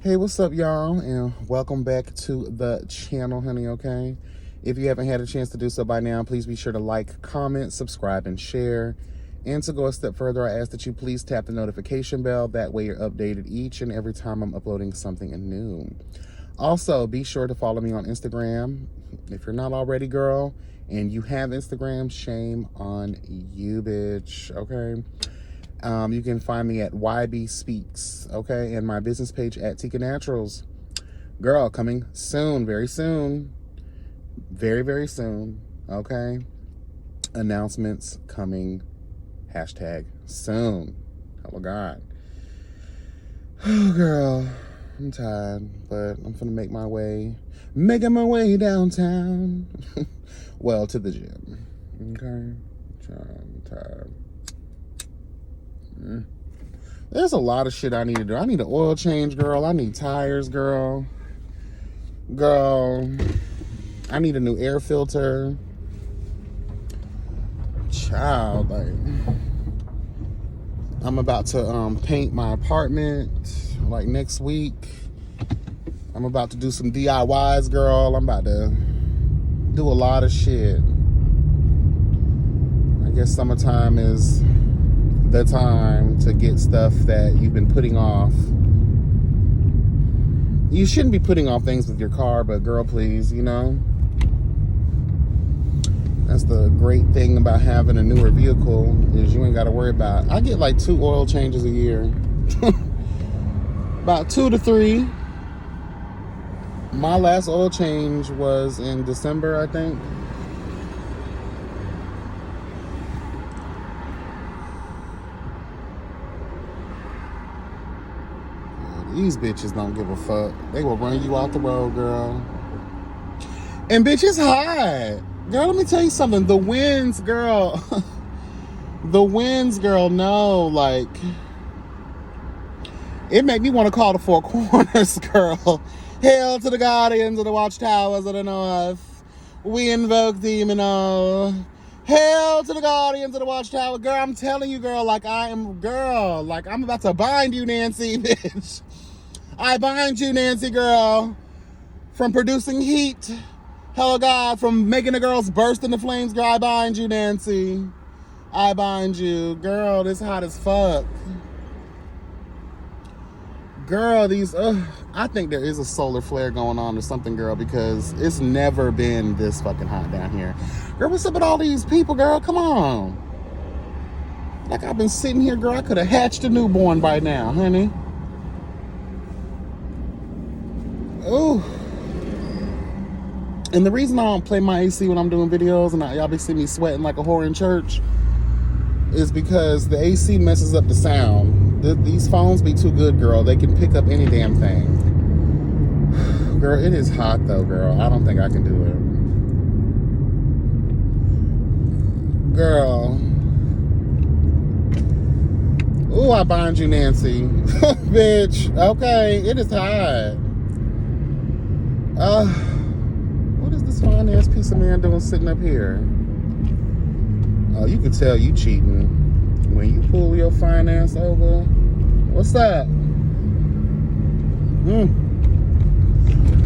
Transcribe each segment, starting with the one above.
Hey, what's up, y'all? And welcome back to the channel, honey, okay? If you haven't had a chance to do so by now, please be sure to like, comment, subscribe, and share. And to go a step further, I ask that you please tap the notification bell. That way you're updated each and every time I'm uploading something new. Also, be sure to follow me on Instagram. If you're not already, girl, and you have Instagram, shame on you, bitch, okay? You can find me at YB Speaks, okay? And my business page at Tika Naturals. Girl, coming soon, very soon. Very, very soon, okay? Announcements coming, hashtag soon. Hello, God. Oh, girl, I'm tired, but I'm finna making my way downtown. Well, to the gym, okay? I'm tired. There's a lot of shit I need to do. I need an oil change, girl. I need tires, girl. I need a new air filter. Child, like, I'm about to paint my apartment like next week. I'm about to do some DIYs, girl. I'm about to do a lot of shit. I guess summertime is the time to get stuff that you've been putting off. You shouldn't be putting off things with your car, but girl, please, you know. That's the great thing about having a newer vehicle, is you ain't got to worry about it. I get like 2 oil changes a year. About 2 to 3. My last oil change was in December, I think. These bitches don't give a fuck. They will run you out the road, girl. And bitch, it's hot. Girl, let me tell you something. The winds, girl. The winds, girl, no. Like, it made me want to call the Four Corners, girl. Hail to the guardians of the watchtowers of the north. We invoke demon all. Hail to the guardians of the watchtower. Girl, I'm telling you, girl, like I'm about to bind you, Nancy, bitch. I bind you, Nancy, girl, from producing heat. Hello, God, from making the girls burst into flames, girl. I bind you, Nancy. I bind you. Girl, this hot as fuck. Girl, I think there is a solar flare going on or something, girl, because it's never been this fucking hot down here. Girl, what's up with all these people, girl? Come on. Like, I've been sitting here, girl. I could have hatched a newborn by now, honey. Ooh. And the reason I don't play my AC when I'm doing videos and y'all be seeing me sweating like a whore in church is because the AC messes up the sound. These phones be too good, girl. They can pick up any damn thing. Girl, it is hot though, girl. I don't think I can do it. Girl. Ooh, I bind you, Nancy. Bitch. Okay, it is hot. What is this fine ass piece of man doing sitting up here? Oh, you can tell you cheating when you pull your fine ass over. What's that?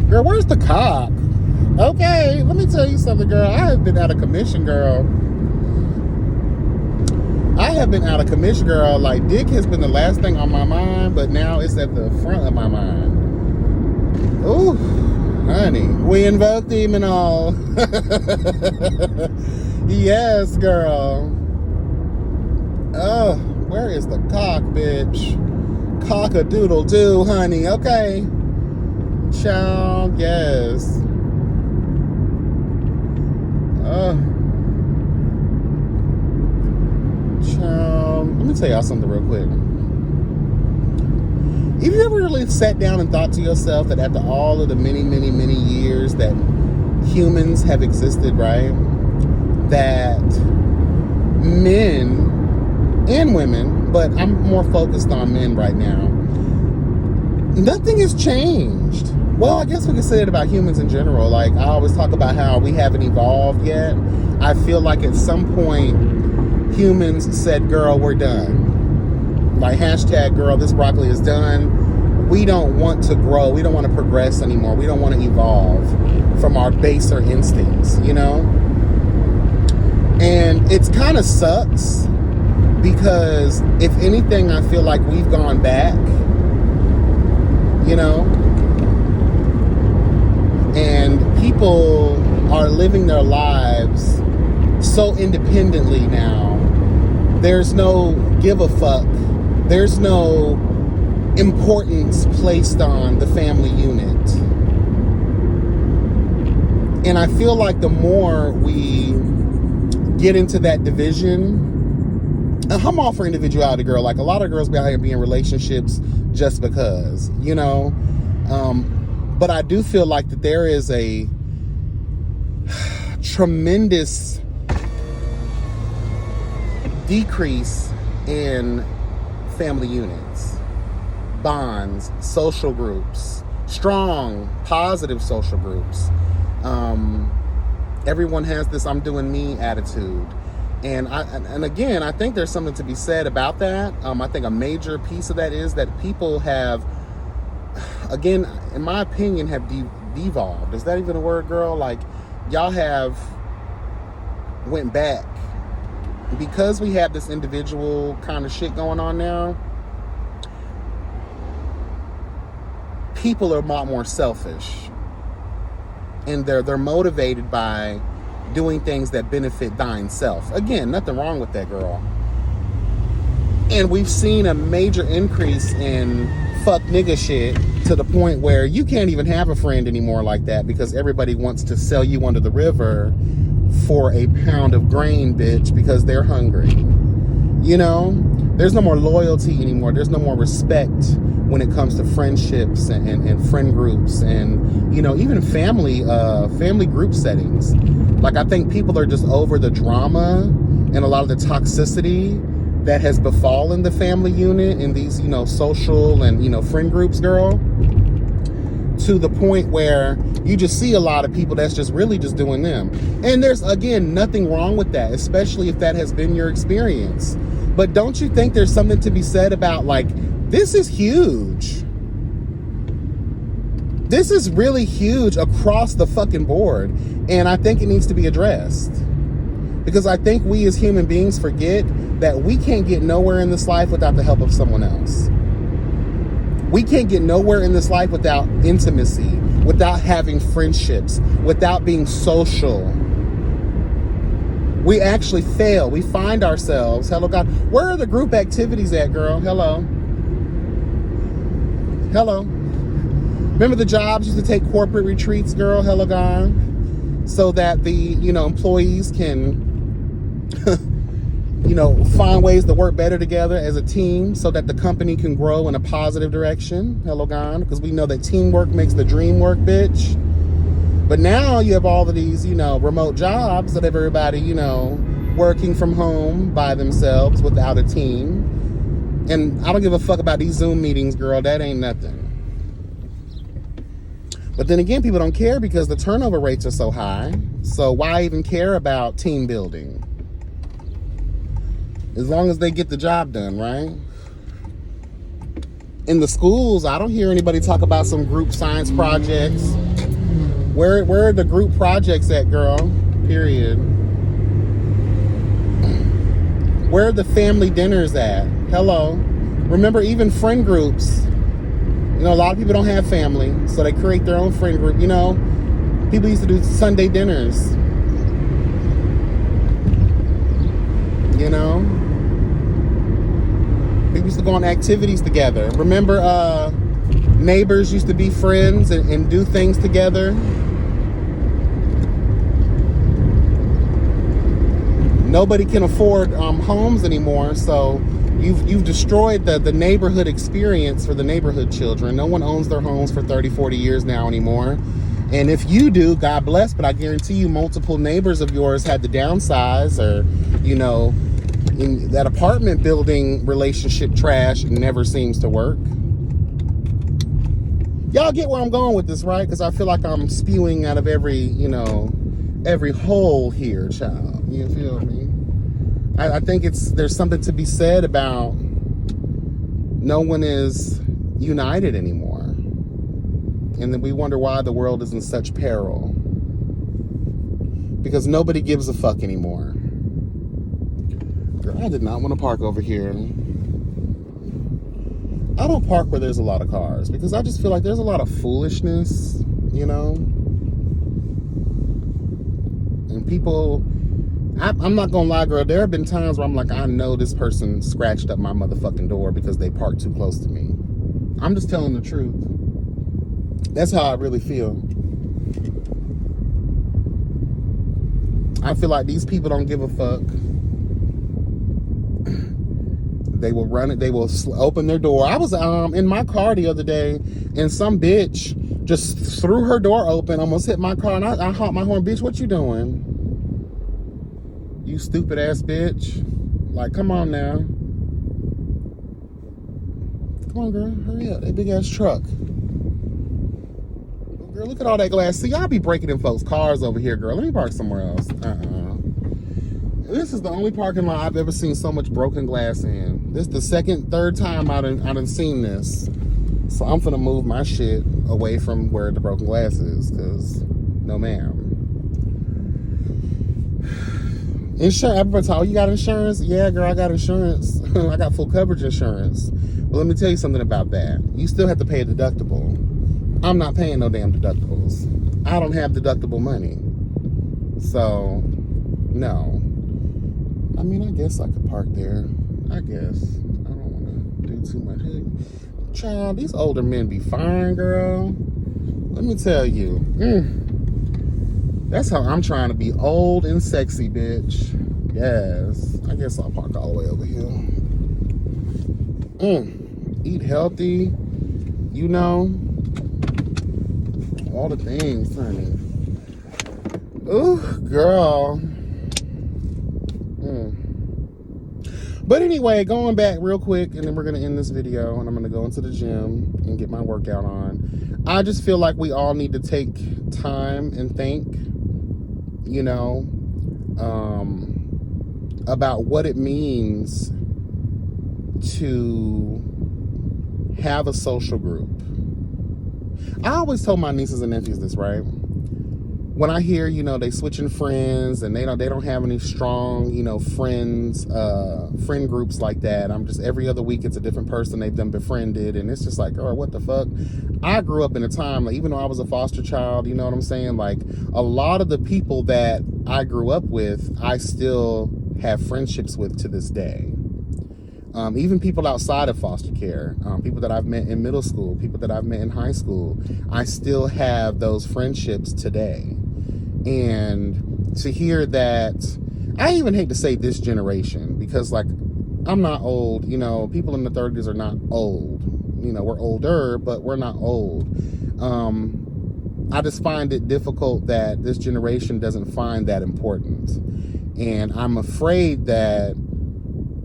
Girl, where's the cock? Okay, let me tell you something, girl. I have been out of commission, girl. Like, dick has been the last thing on my mind, but now it's at the front of my mind. Ooh. Honey, we invoke demon all. Yes, girl. Oh, where is the cock, bitch? Cock-a-doodle-doo, honey. Okay. Child, yes. Child, let me tell y'all something real quick. Have you ever really sat down and thought to yourself that after all of the many, many, many years that humans have existed, right, that men and women, but I'm more focused on men right now, nothing has changed. Well, I guess we can say it about humans in general. Like, I always talk about how we haven't evolved yet. I feel like at some point humans said, girl, we're done. Like, hashtag, girl, this broccoli is done. we don't want to grow. We don't want to progress anymore. We don't want to evolve from our baser instincts, you know? And it's kind of sucks because if anything, I feel like we've gone back, you know? And people are living their lives so independently now. There's no give a fuck. There's no importance placed on the family unit. And I feel like the more we get into that division, I'm all for individuality, girl. Like, a lot of girls be out here being in relationships just because, you know? But I do feel like that there is a tremendous decrease in family units, bonds, social groups, strong, positive social groups. Everyone has this "I'm doing me" attitude. And again, I think there's something to be said about that. I think a major piece of that is that people have, again, in my opinion, have devolved. Is that even a word, girl? Like, y'all have went back. Because we have this individual kind of shit going on now, people are a lot more selfish. And they're motivated by doing things that benefit thine self. Again, nothing wrong with that, girl. And we've seen a major increase in fuck nigga shit to the point where you can't even have a friend anymore like that because everybody wants to sell you under the river for a pound of grain, bitch, because they're hungry. You know? There's no more loyalty anymore. There's no more respect when it comes to friendships and friend groups and, you know, even family group settings. Like, I think people are just over the drama and a lot of the toxicity that has befallen the family unit in these, you know, social and, you know, friend groups, girl, to the point where you just see a lot of people that's just really just doing them. And there's, again, nothing wrong with that, especially if that has been your experience. But don't you think there's something to be said about, like, this is huge. This is really huge across the fucking board. And I think it needs to be addressed. Because I think we as human beings forget that we can't get nowhere in this life without the help of someone else. We can't get nowhere in this life without intimacy, without having friendships, without being social. We actually fail. We find ourselves, hello God, where are the group activities at, girl? Hello. Hello. Remember the jobs used to take corporate retreats, girl? Hello God. So that the, you know, employees can you know, find ways to work better together as a team so that the company can grow in a positive direction. Hello, God. Because we know that teamwork makes the dream work, bitch. But now you have all of these, you know, remote jobs that have everybody, you know, working from home by themselves without a team. And I don't give a fuck about these Zoom meetings, girl. That ain't nothing. But then again, people don't care because the turnover rates are so high. So why even care about team building? As long as they get the job done, right? In the schools, I don't hear anybody talk about some group science projects. Where are the group projects at, girl? Period. Where are the family dinners at? Hello. Remember, even friend groups. You know, a lot of people don't have family, so they create their own friend group. You know, people used to do Sunday dinners. You know? People used to go on activities together. Remember, neighbors used to be friends and do things together. Nobody can afford homes anymore, so you've destroyed the neighborhood experience for the neighborhood children. No one owns their homes for 30, 40 years now anymore. And if you do, God bless, but I guarantee you multiple neighbors of yours had to downsize, or, you know, in that apartment building relationship trash never seems to work. Y'all get where I'm going with this, right? Because I feel like I'm spewing out of every, you know, every hole here, child. You feel me? I think there's something to be said about no one is united anymore. And then we wonder why the world is in such peril. Because nobody gives a fuck anymore. Girl, I did not want to park over here. I don't park where there's a lot of cars because I just feel like there's a lot of foolishness, you know? And people, I'm not gonna lie, girl, there have been times where I'm like, I know this person scratched up my motherfucking door because they parked too close to me. I'm just telling the truth. That's how I really feel. I feel like these people don't give a fuck. They will run it. They will open their door. I was in my car the other day, and some bitch just threw her door open, almost hit my car, and I honked my horn. Bitch, what you doing? You stupid ass bitch. Like, come on now. Come on, girl. Hurry up. That big ass truck. Girl, look at all that glass. See, y'all be breaking in folks' cars over here, girl. Let me park somewhere else. This is the only parking lot I've ever seen so much broken glass in. This is the third time I done seen this. So I'm finna move my shit away from where the broken glass is, because no ma'am. Insurance, everybody talk, you got insurance? Yeah, girl, I got insurance. I got full coverage insurance. But let me tell you something about that. You still have to pay a deductible. I'm not paying no damn deductibles. I don't have deductible money. So, no. I mean, I guess I could park there. I guess. I don't want to do too much. Hey, child, these older men be fine, girl. Let me tell you. That's how I'm trying to be old and sexy, bitch. Yes. I guess I'll park all the way over here. Eat healthy. You know. All the things, honey. Ooh, girl. But anyway, going back real quick, and then we're going to end this video, and I'm going to go into the gym and get my workout on. I just feel like we all need to take time and think, you know, about what it means to have a social group. I always told my nieces and nephews this, right? When I hear, you know, they switching friends and they don't have any strong, you know, friend groups like that. I'm just, every other week it's a different person they've been befriended, and it's just like, oh, what the fuck? I grew up in a time, like, even though I was a foster child, you know what I'm saying? Like, a lot of the people that I grew up with, I still have friendships with to this day. Even people outside of foster care, people that I've met in middle school, people that I've met in high school, I still have those friendships today. And to hear that, I even hate to say this generation, because, like, I'm not old, you know, people in the 30s are not old. You know, we're older, but we're not old. I just find it difficult that this generation doesn't find that important. And I'm afraid that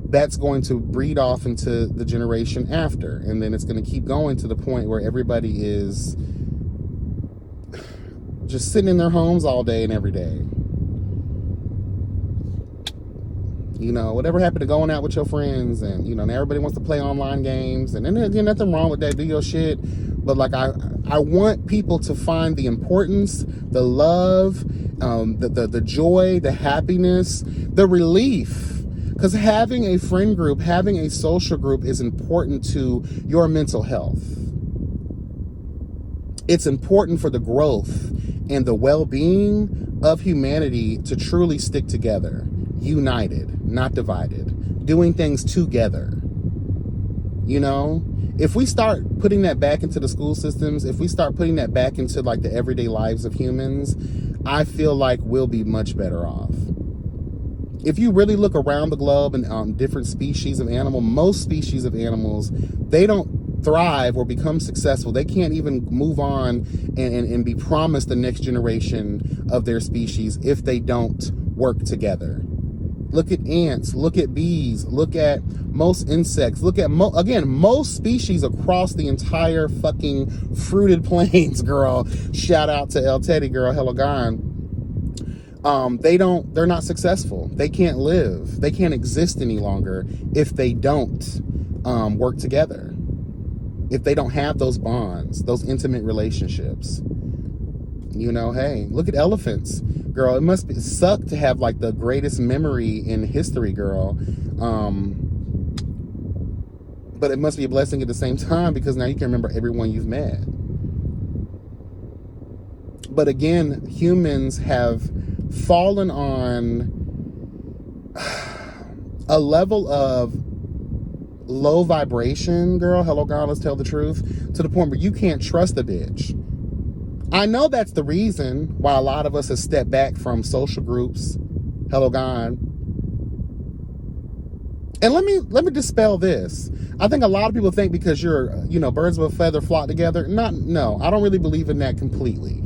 that's going to breed off into the generation after. And then it's going to keep going to the point where everybody is just sitting in their homes all day and every day. You know, whatever happened to going out with your friends, and, you know, everybody wants to play online games, and there's nothing wrong with that, do your shit. But, like, I want people to find the importance, the love, the joy, the happiness, the relief. Because having a friend group, having a social group is important to your mental health. It's important for the growth and the well-being of humanity to truly stick together, united, not divided, doing things together. You know, if we start putting that back into the school systems, if we start putting that back into, like, the everyday lives of humans, I feel like we'll be much better off. If you really look around the globe and different species of animal, most species of animals, they don't thrive or become successful. They can't even move on and be promised the next generation of their species if they don't work together. Look at ants, look at bees, look at most insects, look at, most species across the entire fucking fruited plains, girl. Shout out to El Teddy, girl, hello gone. They're not successful. They can't live. They can't exist any longer if they don't work together. if they don't have those bonds, those intimate relationships. You know, hey, look at elephants, girl. It must suck to have like the greatest memory in history, girl. But it must be a blessing at the same time, because now you can remember everyone you've met. But again, humans have fallen on a level of low vibration, girl. Hello, God, let's tell the truth. To the point where you can't trust a bitch. I know that's the reason why a lot of us have stepped back from social groups. Hello, God. And let me dispel this. I think a lot of people think because you're, birds of a feather flock together. No, I don't really believe in that completely.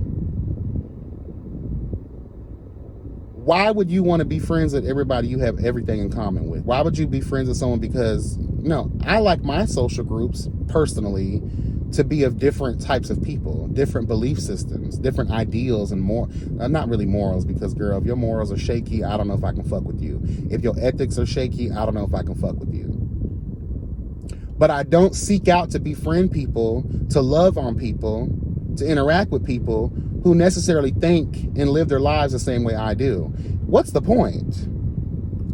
Why would you want to be friends with everybody you have everything in common with? Why would you be friends with someone? Because, I like my social groups personally to be of different types of people, different belief systems, different ideals, and more. Not really morals, because, girl, if your morals are shaky, I don't know if I can fuck with you. If your ethics are shaky, I don't know if I can fuck with you. But I don't seek out to befriend people, to love on people, to interact with people who necessarily think and live their lives the same way I do. What's the point?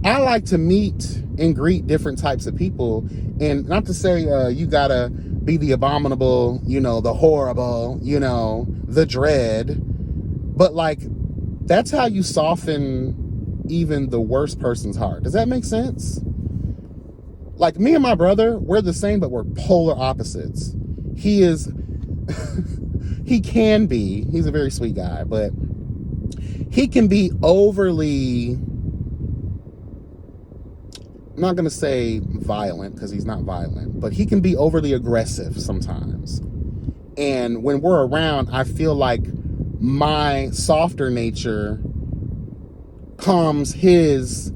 I like to meet and greet different types of people, and not to say you gotta be the abominable, the horrible, the dread, but like, that's how you soften even the worst person's heart. Does that make sense? Like, me and my brother, we're the same, but we're polar opposites. He is he can be, he's a very sweet guy, but he can be overly, I'm not going to say violent, because he's not violent, but he can be overly aggressive sometimes. And when we're around, I feel like my softer nature calms his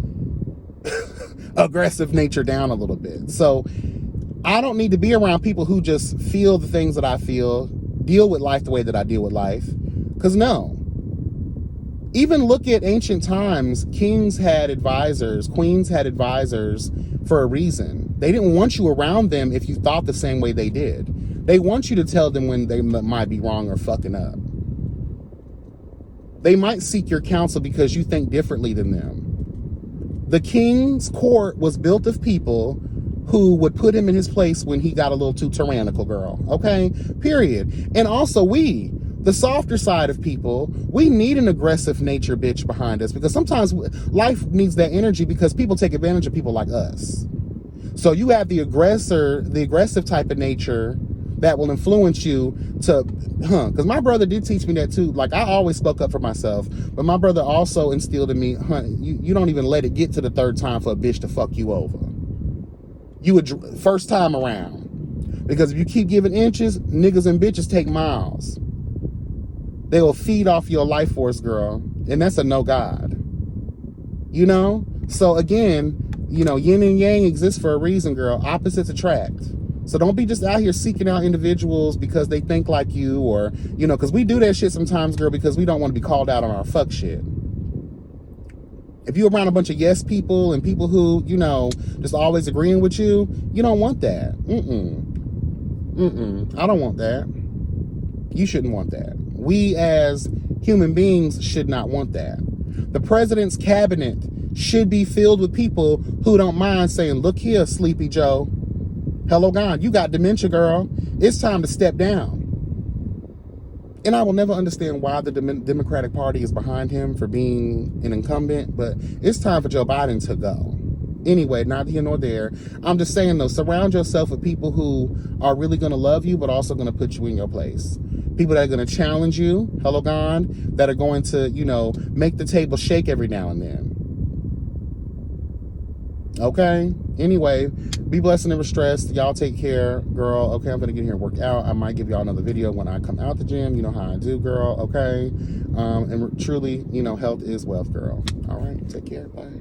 aggressive nature down a little bit. So I don't need to be around people who just feel the things that I feel, deal with life the way that I deal with life. Because no. Even look at ancient times. Kings had advisors, queens had advisors for a reason. They didn't want you around them if you thought the same way they did. They want you to tell them when they might be wrong or fucking up. They might seek your counsel because you think differently than them. The king's court was built of people who would put him in his place when he got a little too tyrannical, girl. Okay? Period. And also the softer side of people, we need an aggressive nature bitch behind us, because sometimes life needs that energy because people take advantage of people like us. So you have the aggressive type of nature that will influence you to, because my brother did teach me that too. Like, I always spoke up for myself, but my brother also instilled in me, you don't even let it get to the third time for a bitch to fuck you over. You would, first time around, because if you keep giving inches, niggas and bitches take miles. They will feed off your life force, girl, and that's a no God. So again, yin and yang exists for a reason, girl. Opposites attract. So don't be just out here seeking out individuals because they think like you, or, because we do that shit sometimes, girl, because we don't want to be called out on our fuck shit. If you're around a bunch of yes people and people who, just always agreeing with you, you don't want that. I don't want that. You shouldn't want that. We as human beings should not want that. The president's cabinet should be filled with people who don't mind saying, look here, Sleepy Joe. Hello, God, you got dementia, girl. It's time to step down. And I will never understand why the Democratic Party is behind him for being an incumbent, but it's time for Joe Biden to go. Anyway, neither here nor there. I'm just saying, though, surround yourself with people who are really going to love you, but also going to put you in your place. People that are going to challenge you, hello, God, that are going to, make the table shake every now and then. Okay? Anyway, be blessed and never stressed. Y'all take care, girl. Okay, I'm going to get here and work out. I might give y'all another video when I come out the gym. You know how I do, girl. Okay? And truly, health is wealth, girl. All right? Take care. Bye.